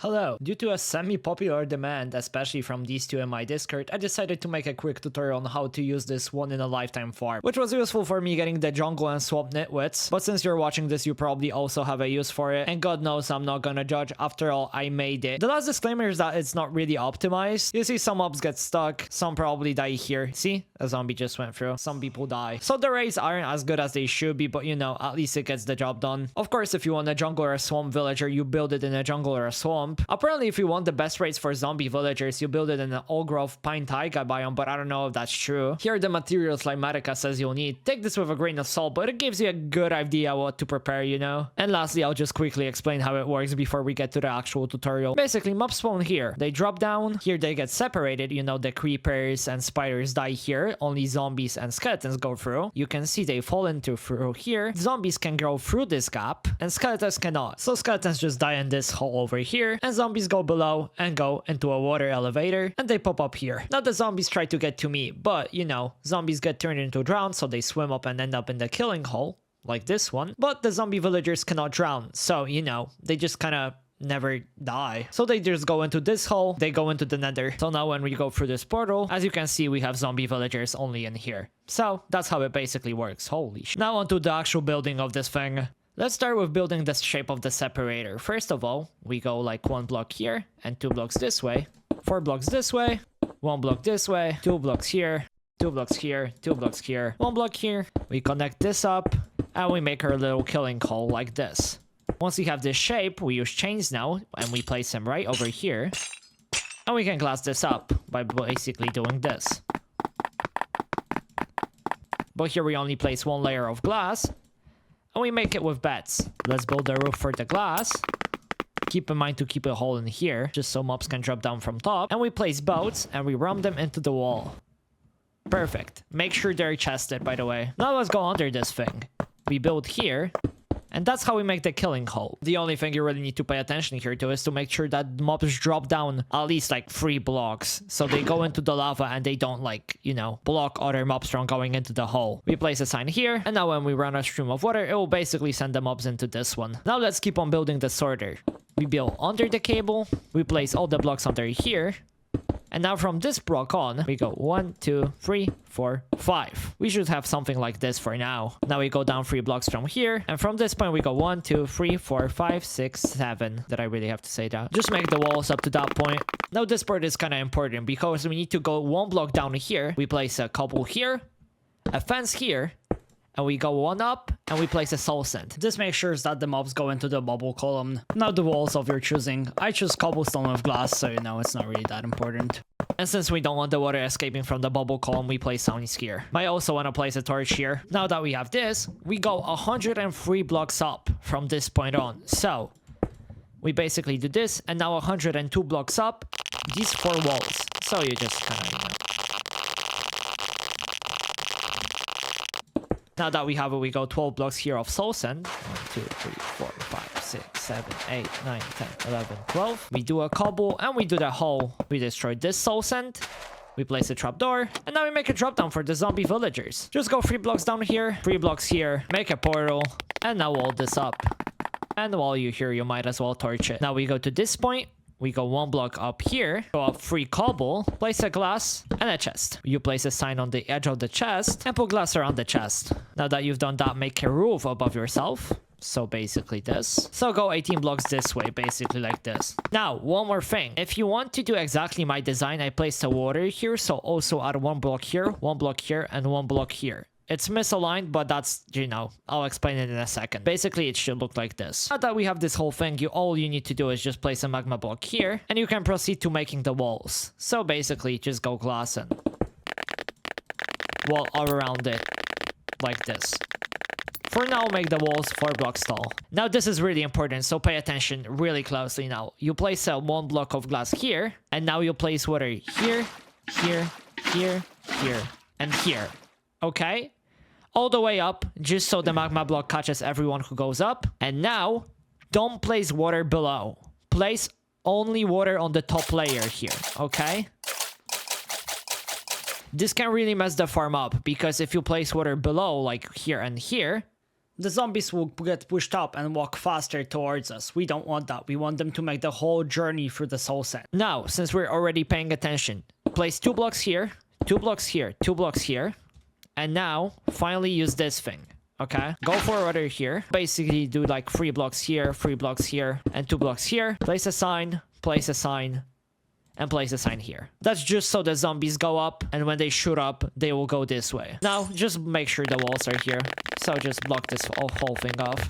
Hello, due to a semi-popular demand, especially from these two in my Discord, I decided to make a quick tutorial on how to use this one-in-a-lifetime farm, which was useful for me getting the jungle and swamp Nitwits, but since you're watching this you probably also have a use for it, and god knows I'm not gonna judge, after all I made it. The last disclaimer is that it's not really optimized. You see some mobs get stuck, some probably die here. See? A zombie just went through. Some people die. So the raids aren't as good as they should be, but you know, at least it gets the job done. Of course, if you want a jungle or a swamp villager, you build it in a jungle or a swamp. Apparently, if you want the best rates for zombie villagers, you build it in an old growth pine taiga biome, but I don't know if that's true. Here are the materials like Marika says you'll need. Take this with a grain of salt, but it gives you a good idea what to prepare, you know? And lastly, I'll just quickly explain how it works before we get to the actual tutorial. Basically, mobs spawn here. They drop down. Here they get separated. You know, the creepers and spiders die here. Only zombies and skeletons go through. You can see they fall into through here. Zombies can go through this gap, and skeletons cannot. So skeletons just die in this hole over here, and zombies go below and go into a water elevator, and they pop up here. Now the zombies try to get to me, but you know, zombies get turned into drown, so they swim up and end up in the killing hole, like this one. But the zombie villagers cannot drown, so you know, they just kind of never die. So they just go into this hole, they go into the nether. So now when we go through this portal, as you can see, we have zombie villagers only in here. So that's how it basically works. Holy shit. Now onto the actual building of this thing. Let's start with building the shape of the separator. First of all, we go like 1 block here and 2 blocks this way, 4 blocks this way, 1 block this way, 2 blocks here, 2 blocks here, 2 blocks here, 1 block here. We connect this up and we make our little killing hole like this. Once we have this shape, we use chains now and we place them right over here. And we can glass this up by basically doing this. But here we only place 1 layer of glass. And we make it with beds. Let's build a roof for the glass. Keep in mind to keep a hole in here, just so mobs can drop down from top. And we place boats, and we ram them into the wall. Perfect. Make sure they're chested, by the way. Now let's go under this thing. We build here. And that's how we make the killing hole. The only thing you really need to pay attention here to is to make sure that mobs drop down at least like 3 blocks. So they go into the lava and they don't like, you know, block other mobs from going into the hole. We place a sign here. And now when we run a stream of water, it will basically send the mobs into this one. Now let's keep on building the sorter. We build under the cable. We place all the blocks under here. And now from this block on, we go 1, 2, 3, 4, 5. We should have something like this for now. Now we go down 3 blocks from here. And from this point, we go 1, 2, 3, 4, 5, 6, 7. Did I really have to say that? Just make the walls up to that point. Now this part is kind of important because we need to go 1 block down here. We place a cobble here, a fence here, and we go 1 up, and we place a soul sand. This makes sure that the mobs go into the bubble column. Now the walls of your choosing. I choose cobblestone with glass, so you know, it's not really that important. And since we don't want the water escaping from the bubble column, we place Soundies here. I also want to place a torch here. Now that we have this, we go 103 blocks up from this point on. So we basically do this, and now 102 blocks up, these 4 walls. So you just kind of, you know. Now that we have it, we go 12 blocks here of soul sand. 1, 2, 3, 4, 5, 6, 7, 8, 9, 10, 11, 12. We do a cobble and we do the hole. We destroy this soul sand. We place a trapdoor. And now we make a drop down for the zombie villagers. Just go 3 blocks down here, 3 blocks here, make a portal. And now wall this up. And while you're here, you might as well torch it. Now we go to this point. We go 1 block up here, go up 3 cobble, place a glass and a chest. You place a sign on the edge of the chest and put glass around the chest. Now that you've done that, make a roof above yourself. So basically this. So go 18 blocks this way, basically like this. Now, one more thing. If you want to do exactly my design, I placed a water here. So also add 1 block here, 1 block here, and 1 block here. It's misaligned, but that's, you know, I'll explain it in a second. Basically, it should look like this. Now that we have this whole thing, all you need to do is just place a magma block here, and you can proceed to making the walls. So basically, just go glass and wall all around it, like this. For now, make the walls 4 blocks tall. Now, this is really important, so pay attention really closely now. You place a 1 block of glass here, and now you place water here, here, here, here, and here. Okay? All the way up, just so the magma block catches everyone who goes up. And now, don't place water below. Place only water on the top layer here, okay? This can really mess the farm up, because if you place water below, like here and here, the zombies will get pushed up and walk faster towards us. We don't want that. We want them to make the whole journey through the soul sand. Now, since we're already paying attention, place 2 blocks here, 2 blocks here, 2 blocks here. And now, finally use this thing. Okay, go forward here. Basically do like 3 blocks here, 3 blocks here, and 2 blocks here. Place a sign, and place a sign here. That's just so the zombies go up, and when they shoot up, they will go this way. Now, just make sure the walls are here. So just block this whole thing off.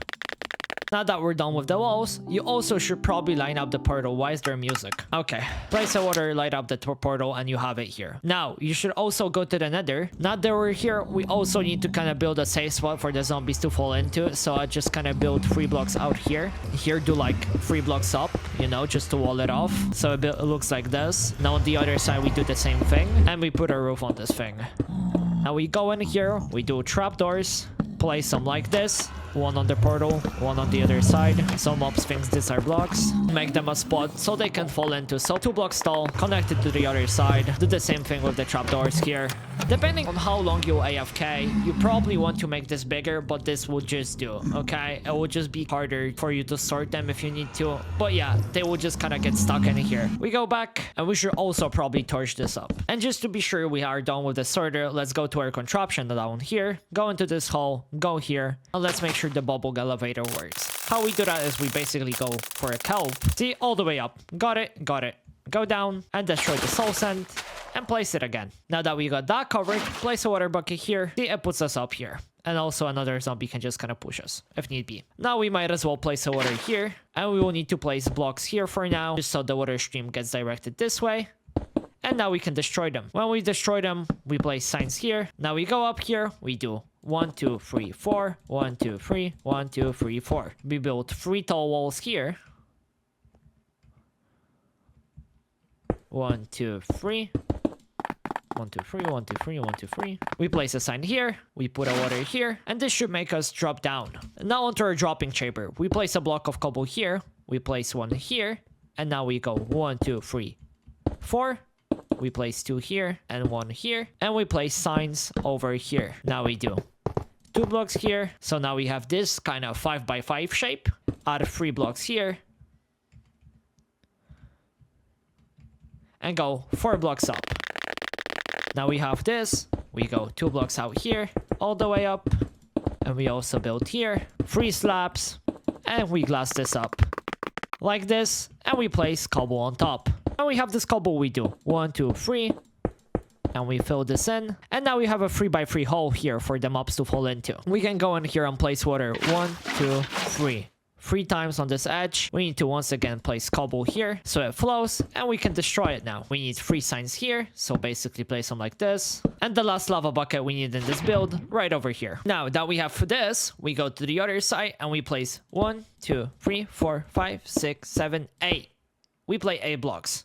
Now that we're done with the walls, you also should probably line up the portal. Why is there music? Okay, place a water, light up the portal, and you have it here. Now, you should also go to the nether. Now that we're here, we also need to kind of build a safe spot for the zombies to fall into. So I just kind of build 3 blocks out here. Here, do like 3 blocks up, you know, just to wall it off. So it looks like this. Now on the other side, we do the same thing. And we put a roof on this thing. Now we go in here, we do trapdoors. Place them like this. 1 on the portal, 1 on the other side. So mobs thinks these are blocks. Make them a spot so they can fall into. So 2 blocks tall, connected to the other side. Do the same thing with the trapdoors here. Depending on how long you AFK, you probably want to make this bigger, but this will just do, okay? It will just be harder for you to sort them if you need to. But yeah, they will just kind of get stuck in here. We go back, and we should also probably torch this up. And just to be sure we are done with the sorter, let's go to our contraption down here. Go into this hole, go here, and let's make sure the bubble elevator works. How we do that is we basically go for a kelp. See, all the way up. Got it, got it. Go down and destroy the soul sand and place it again. Now that we got that covered, place a water bucket here. See, it puts us up here. And also another zombie can just kind of push us if need be. Now we might as well place a water here. And we will need to place blocks here for now, just so the water stream gets directed this way. And now we can destroy them. When we destroy them, we place signs here. Now we go up here, we do 1, 2, 3, 4, 1, 2, 3, 1, 2, 3, 4. We build 3 tall walls here. 1, 2, 3. 1, 2, 3, 1, 2, 3, 1, 2, 3. We place a sign here. We put a water here. And this should make us drop down. Now onto our dropping chamber. We place a block of cobble here. We place 1 here. And now we go 1, 2, 3, 4. We place 2 here and 1 here. And we place signs over here. Now we do 2 blocks here. So now we have this kind of 5x5 shape. Add 3 blocks here. And go 4 blocks up. Now we have this. We go 2 blocks out here, all the way up. And we also build here 3 slabs. And we glass this up like this. And we place cobble on top. And we have this cobble we do 1, 2, 3. And we fill this in. And now we have a 3x3 hole here for the mobs to fall into. We can go in here and place water 1, 2, 3. 3 times on this edge. We need to once again place cobble here so it flows, and we can destroy it now. We need 3 signs here, so basically place them like this. And the last lava bucket we need in this build right over here. Now that we have this, we go to the other side and we place 1, 2, 3, 4, 5, 6, 7, 8. We play 8 blocks.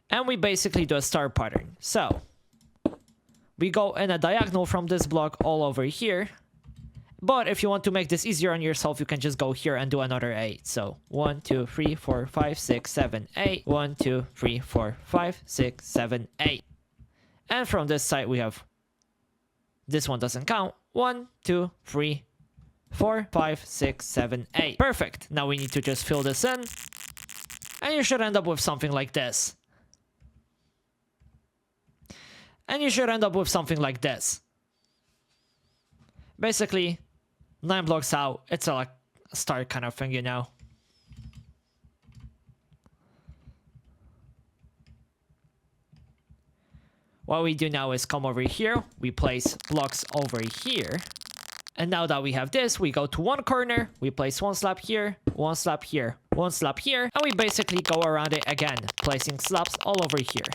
And we basically do a star pattern. So we go in a diagonal from this block all over here. But if you want to make this easier on yourself, you can just go here and do another 8. So 1, 2, 3, 4, 5, 6, 7, 8. 1, 2, 3, 4, 5, 6, 7, 8. And from this side, we have... This one doesn't count. 1, 2, 3, 4, 5, 6, 7, 8. Perfect. Now we need to just fill this in. And you should end up with something like this. And you should end up with something like this. Basically, 9 blocks out, it's a like star kind of thing, you know. What we do now is come over here, we place blocks over here. And now that we have this, we go to one corner, we place 1 slab here, 1 slab here, 1 slab here, and we basically go around it again, placing slabs all over here.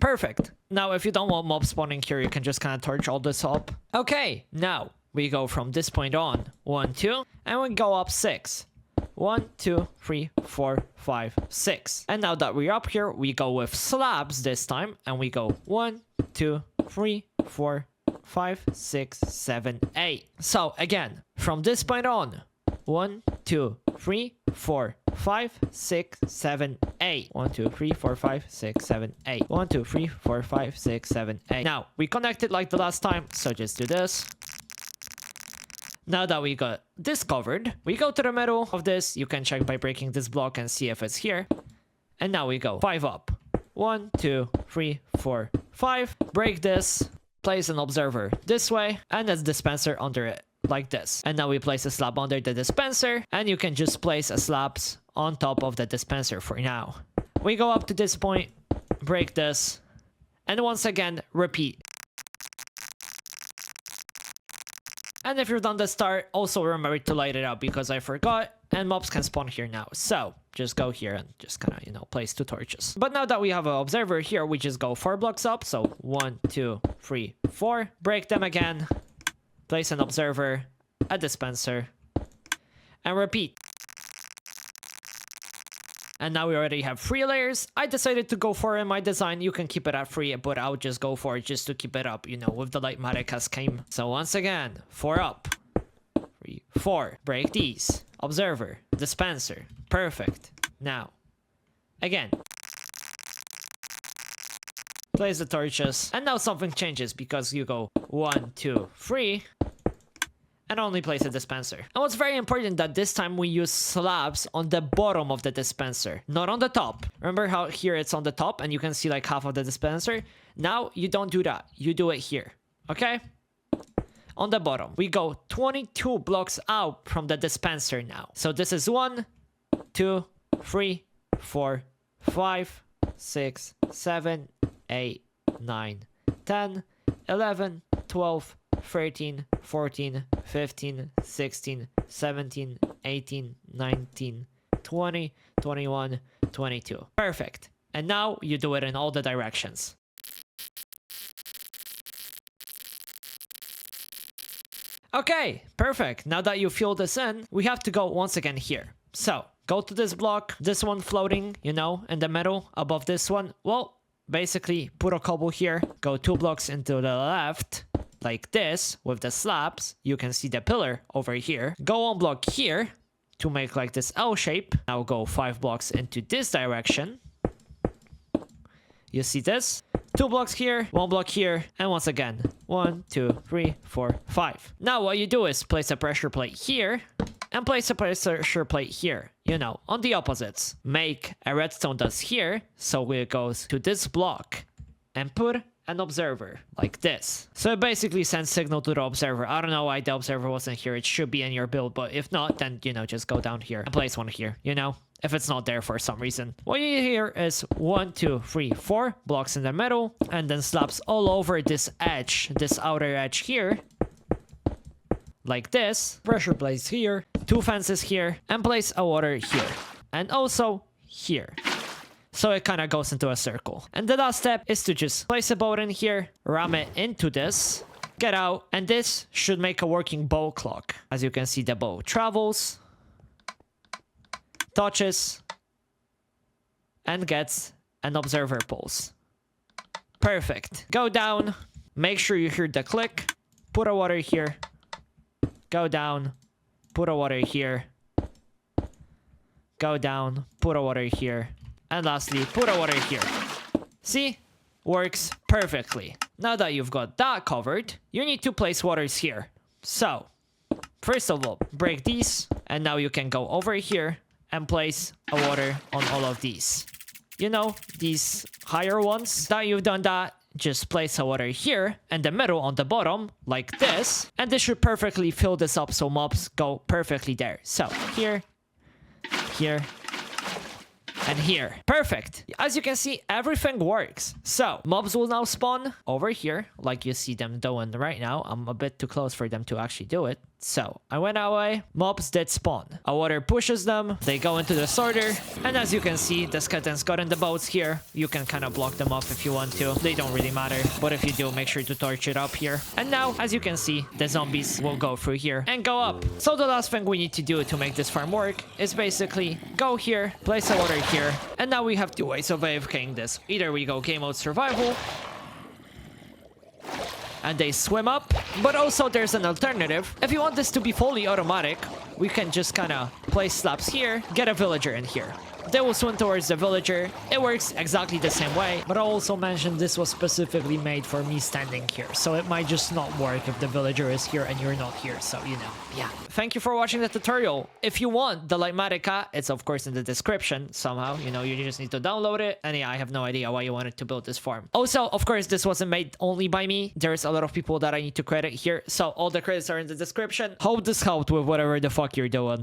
Perfect. Now, if you don't want mob spawning here, you can just kind of torch all this up. Okay, now we go from this point on. 1, 2, and we go up 6. 1, 2, 3, 4, 5, 6. And now that we're up here, we go with slabs this time, and we go 1, 2, 3, 4, 5, 6, 7, 8. So again, from this point on, 1, 2, 3, 4, 5, 6, 7, 8. 1, 2, 3, 4, 5, 6, 7, 8. 1, 2, 3, 4, 5, 6, 7, 8. Now, we connected like the last time, so just do this. Now that we got this covered, we go to the middle of this. You can check by breaking this block and see if it's here. And now we go 5 up. 1, 2, 3, 4, 5. Break this. Place an observer this way, and a dispenser under it, like this. And now we place a slab under the dispenser, and you can just place a slabs on top of the dispenser for now. We go up to this point, break this, and once again, repeat. And if you're done the start, also remember to light it up because I forgot, and mobs can spawn here now. So just go here and just kind of, you know, place 2 torches. But now that we have an observer here, we just go 4 blocks up. So 1, 2, 3, 4. Break them again. Place an observer, a dispenser, and repeat. And now we already have 3 layers. I decided to go 4 in my design. You can keep it at 3, but I'll just go 4 just to keep it up, you know, with the light magic as came. So once again, 4 up. 3, 4. Break these. Observer. Dispenser. Perfect. Now, again. Place the torches. And now something changes because you go 1, 2, 3. And only place a dispenser. And what's very important that this time we use slabs on the bottom of the dispenser, not on the top. Remember how here it's on the top and you can see like half of the dispenser? Now you don't do that. You do it here. Okay? On the bottom. We go 22 blocks out from the dispenser now. So this is 1, 2, 3, 4, 5, 6, 7, 8, 9, 10, 11, 12, 13, 14, 15, 16, 17, 18, 19, 20, 21, 22. Perfect. And now you do it in all the directions. Okay, perfect. Now that you fill this in, we have to go once again here. So, go to this block, this one floating, you know, in the middle above this one. Well, basically put a cobble here, go 2 blocks into the left, like this, with the slabs. You can see the pillar over here. Go 1 block here to make like this L shape. Now go 5 blocks into this direction. You see this? 2 blocks here, 1 block here, and once again, 1, 2, 3, 4, 5. Now what you do is place a pressure plate here, and place a pressure plate here, you know, on the opposites. Make a redstone dust here, so it goes to this block, and put an observer, like this. So it basically sends signal to the observer. I don't know why the observer wasn't here. It should be in your build, but if not, then, you know, just go down here and place one here, you know, if it's not there for some reason. What you hear is 1, 2, 3, 4 blocks in the middle, and then slabs all over this edge, this outer edge here, like this. Pressure plates here, 2 fences here, and place a water here, and also here. So it kind of goes into a circle. And the last step is to just place a boat in here, ram it into this, get out, and this should make a working bow clock. As you can see, the bow travels, touches, and gets an observer pulse. Perfect. Go down, make sure you hear the click, put a water here, go down, put a water here, go down, put a water here, and lastly, put a water here. See? Works perfectly. Now that you've got that covered, you need to place waters here. So, first of all, break these, and now you can go over here and place a water on all of these. You know, these higher ones. That you've done that, just place a water here, and the middle on the bottom, like this. And this should perfectly fill this up so mobs go perfectly there. So, here, here, and here. Perfect. As you can see, everything works. So, mobs will now spawn over here, like you see them doing right now. I'm a bit too close for them to actually do it. So, I went away. Mobs did spawn. A water pushes them. They go into the sorter. And as you can see, the skeletons got in the boats here. You can kind of block them off if you want to. They don't really matter. But if you do, make sure to torch it up here. And now, as you can see, the zombies will go through here and go up. So the last thing we need to do to make this farm work is basically go here, place a water here. And now we have 2 ways of AFKing this. Either we go game mode survival, and they swim up. But also there's an alternative. If you want this to be fully automatic, we can just kind of place slabs here, get a villager in here. They will swim towards the villager. It works exactly the same way, but I also mentioned this was specifically made for me standing here, so it might just not work if the villager is here and you're not here, so you know, yeah. Thank you for watching the tutorial. If you want the Lightmatica, it's of course in the description somehow, you know, you just need to download it, and yeah, I have no idea why you wanted to build this farm. Also, of course, this wasn't made only by me. There's a lot of people that I need to credit here, so all the credits are in the description. Hope this helped with whatever the fuck you're doing.